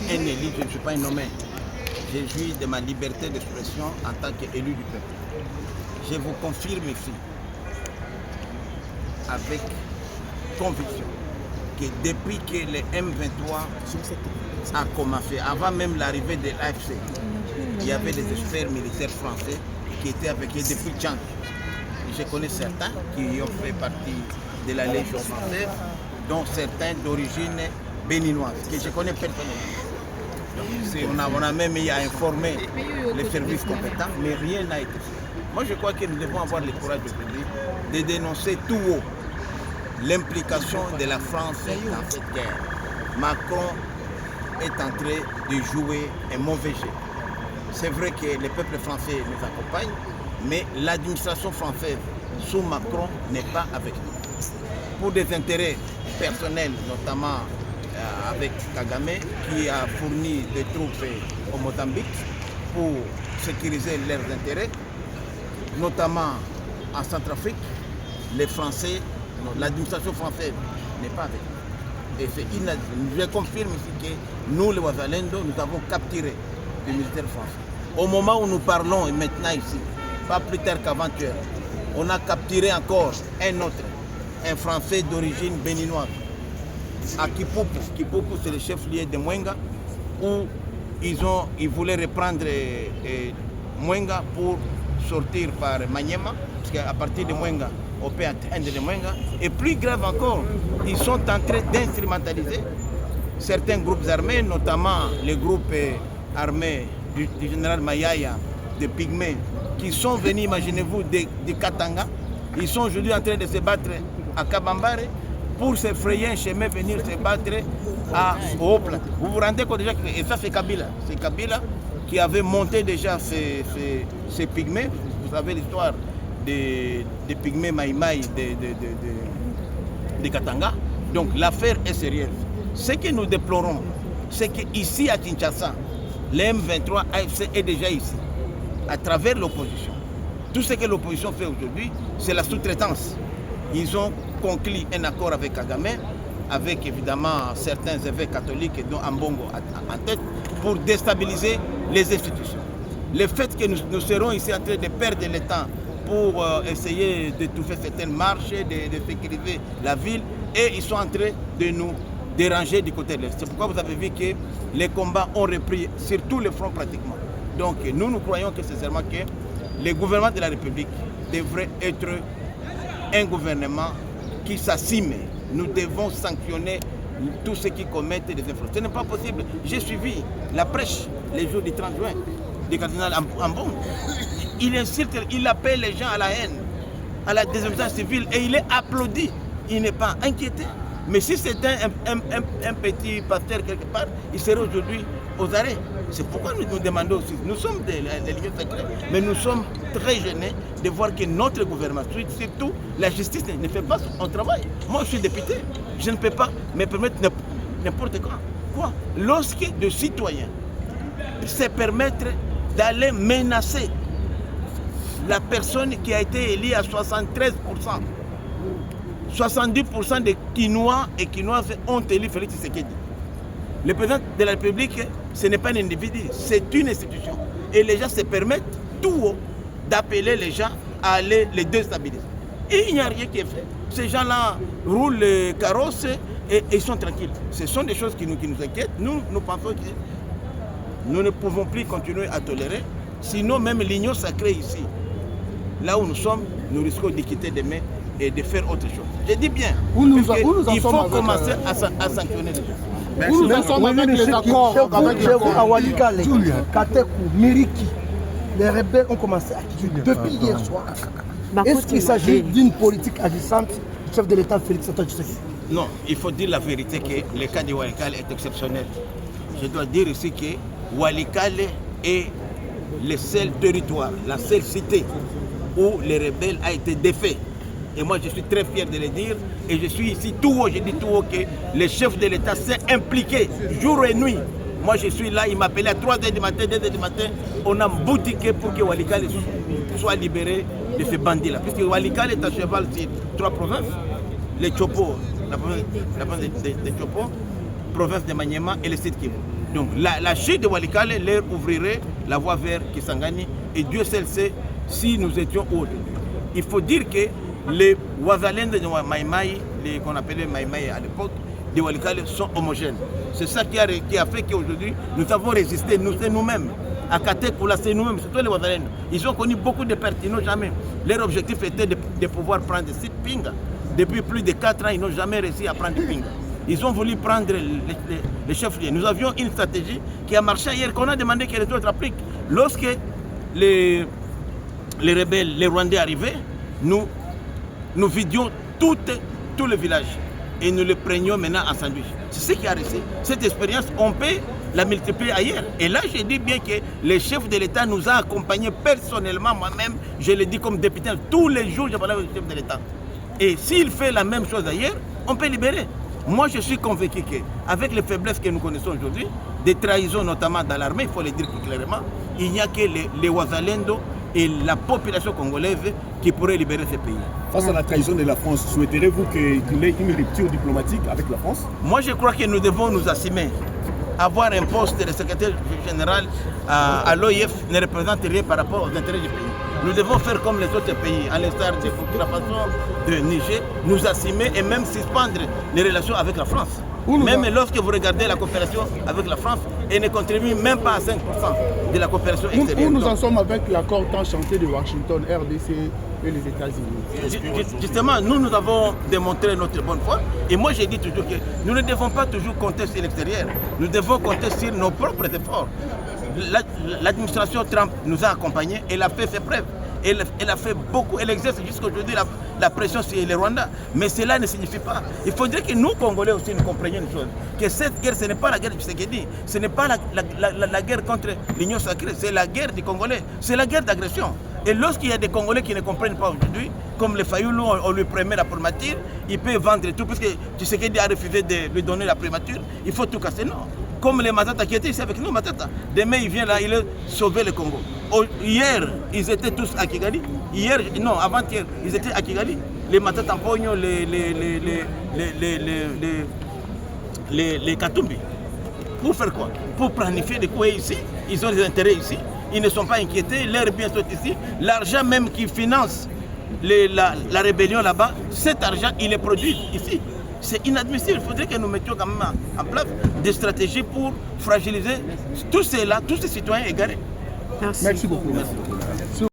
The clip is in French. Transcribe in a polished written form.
un élu, je ne suis pas un nommé. Je jouis de ma liberté d'expression en tant qu'élu du peuple. Je vous confirme ici, avec conviction, que depuis que le M23 a commencé, avant même l'arrivée de l'AFC, il y avait des experts militaires français qui étaient avec eux depuis Tchad. Je connais certains qui ont fait partie de la Légion française, dont certains d'origine béninoise, que je connais personnellement. On a même informé les services compétents, mais rien n'a été fait. Moi, je crois que nous devons avoir le courage de dénoncer tout haut l'implication de la France dans cette guerre. Macron est en train de jouer un mauvais jeu. C'est vrai que le peuple français nous accompagne, mais l'administration française sous Macron n'est pas avec nous. Pour des intérêts personnels, notamment avec Kagame, qui a fourni des troupes au Mozambique pour sécuriser leurs intérêts, notamment en Centrafrique, les Français, l'administration française n'est pas avec nous. Et c'est inadmissible. Je confirme ici que nous, les Ouazalendo, nous avons capturé les militaires français. Au moment où nous parlons, et maintenant ici, pas plus tard qu'avant-hier, on a capturé encore un autre, un Français d'origine béninoise, à Kipupu. Kipupu, c'est le chef-lieu de Mwenga, où ils voulaient reprendre Mwenga pour sortir par Maniema, parce qu'à partir de Mwenga, on peut atteindre de Mwenga. Et plus grave encore, ils sont en train d'instrumentaliser certains groupes armés, notamment les groupes armés du général Mayaya, de Pygmées, qui sont venus, imaginez-vous, de Katanga. Ils sont aujourd'hui en train de se battre à Kabambare pour se frayer un chemin, venir se battre au Haut-Plateau. Vous vous rendez compte déjà que, et ça c'est Kabila. C'est Kabila qui avait monté déjà ces Pygmées. Vous savez l'histoire des Pygmées Maïmaï de Katanga. Donc l'affaire est sérieuse. Ce que nous déplorons, c'est qu'ici à Kinshasa, le M23 AFC est déjà ici, à travers l'opposition. Tout ce que l'opposition fait aujourd'hui, c'est la sous-traitance. Ils ont conclu un accord avec Kagame, avec évidemment certains évêques catholiques, dont Ambongo en tête, pour déstabiliser les institutions. Le fait que nous serons ici en train de perdre le temps pour essayer d'étouffer certaines marches, de sécuriser la ville, et ils sont en train de nous déranger du côté de l'Est. C'est pourquoi vous avez vu que les combats ont repris sur tous les fronts pratiquement. Donc nous croyons que sincèrement que le gouvernement de la République devrait être un gouvernement qui s'assume. Nous devons sanctionner tous ceux qui commettent des infractions. Ce n'est pas possible. J'ai suivi la prêche les jours du 30 juin du cardinal Ambongo. Il insulte, il appelle les gens à la haine, à la désobéissance civile, et il est applaudi. Il n'est pas inquiété. Mais si c'était un petit pasteur quelque part, il serait aujourd'hui aux arrêts. C'est pourquoi nous nous demandons aussi, nous sommes des lieux secrets, mais nous sommes très gênés de voir que notre gouvernement, surtout la justice, ne fait pas son travail. Moi, je suis député, je ne peux pas me permettre n'importe quoi. Quoi? Lorsque des citoyens se permettent d'aller menacer la personne qui a été élue à 73%, 70% des Quinois et Quinoises ont élu Félix Tshisekedi. Le président de la République, ce n'est pas un individu, c'est une institution. Et les gens se permettent tout haut d'appeler les gens à aller les déstabiliser. Et il n'y a rien qui est fait. Ces gens-là roulent les carrosses et ils sont tranquilles. Ce sont des choses qui nous inquiètent. Nous pensons que nous ne pouvons plus continuer à tolérer. Sinon, même l'union sacrée ici, là où nous sommes, nous risquons de quitter demain et de faire autre chose. Je dis bien, il faut commencer à sanctionner les gens. Où nous en sommes avec les accords avec à Walikale, Katekou, Miriki, les rebelles ont commencé à quitter depuis hier soir. Est-ce qu'il s'agit d'une politique agissante du chef de l'État Félix Antoine Tshisekedi? Non, il faut dire la vérité que le cas de Walikale est exceptionnel. Je dois dire ici que Walikale est le seul territoire, la seule cité où les rebelles ont été défaits. Et moi, je suis très fier de le dire. Et je suis ici tout haut, je dis tout haut que le chef de l'État s'est impliqué jour et nuit. Moi, je suis là, il m'appelait à 3h du matin, 2h du matin. On a boutiqué pour que Walikale soit libéré de ces bandits-là. Puisque Walikale est à cheval sur 3 provinces. Les Chopo, la province de Chopo, province de Maniema et le Sud Kivu. Donc la chute de Walikale leur ouvrirait la voie vers Kisangani et Dieu seul sait si nous étions autres. Il faut dire que les Wazalènes de Maïmaï, qu'on appelait Maïmaï à l'époque, de Walikale sont homogènes. C'est ça qui a fait qu'aujourd'hui nous avons résisté, nous-mêmes. À Katekula, c'est nous-mêmes, surtout les Wazalènes. Ils ont connu beaucoup de pertes, ils n'ont jamais. Leur objectif était de pouvoir prendre des sites Pinga. Depuis plus de 4 ans, ils n'ont jamais réussi à prendre Pinga. Ils ont voulu prendre les chefs-lieux. Nous avions une stratégie qui a marché hier, qu'on a demandé que les autres appliquent. Lorsque les rebelles, les Rwandais arrivaient, nous vidions tout le village et nous le prenions maintenant en sandwich. C'est ce qui a resté. Cette expérience, on peut la multiplier ailleurs. Et là, je dis bien que le chef de l'État nous a accompagnés personnellement, moi-même, je le dis comme député, tous les jours, je parle avec le chef de l'État. Et s'il fait la même chose ailleurs, on peut libérer. Moi, je suis convaincu qu'avec les faiblesses que nous connaissons aujourd'hui, des trahisons notamment dans l'armée, il faut le dire plus clairement, il n'y a que les Wazalendo et la population congolaise qui pourraient libérer ce pays. Face à la trahison de la France, souhaiterez-vous qu'il y ait une rupture diplomatique avec la France? Moi, je crois que nous devons nous assumer. Avoir un poste de secrétaire général à l'OIF ne représente rien par rapport aux intérêts du pays. Nous devons faire comme les autres pays, à l'instar de Burkina Faso, de Niger, nous assumer et même suspendre les relations avec la France. Même lorsque vous regardez la coopération avec la France, elle ne contribue même pas à 5% de la coopération extérieure. Où nous en sommes avec l'accord tant chanté de Washington, RDC et les États-Unis? Justement, nous avons démontré notre bonne foi. Et moi, j'ai dit toujours que nous ne devons pas toujours compter sur l'extérieur. Nous devons compter sur nos propres efforts. L'administration Trump nous a accompagnés, elle a fait ses preuves. Elle a fait beaucoup, elle exerce jusqu'à aujourd'hui la pression sur les Rwandais. Mais cela ne signifie pas. Il faudrait que nous, Congolais aussi, nous comprenions une chose. Que cette guerre, ce n'est pas la guerre du Tshisekedi. Ce n'est pas la guerre contre l'Union sacrée. C'est la guerre des Congolais. C'est la guerre d'agression. Et lorsqu'il y a des Congolais qui ne comprennent pas aujourd'hui, comme les Fayoulou, on lui promet la primature, il peut vendre tout, puisque Tshisekedi a refusé de lui donner la primature, il faut tout casser. Non. Comme les Matata qui étaient ici avec nous, Matata. Demain, il vient là, il a sauvé le Congo. Hier, ils étaient tous à Kigali. Hier, non, avant-hier, ils étaient à Kigali. Les Matata Pogno, les Katumbi. Pour faire quoi? Pour planifier des coups ici. Ils ont des intérêts ici. Ils ne sont pas inquiétés. Leurs biens sont ici. L'argent même qui finance la rébellion là-bas, cet argent, il est produit ici. C'est inadmissible. Il faudrait que nous mettions quand même en place des stratégies pour fragiliser tous ces citoyens égarés. Merci beaucoup. Merci.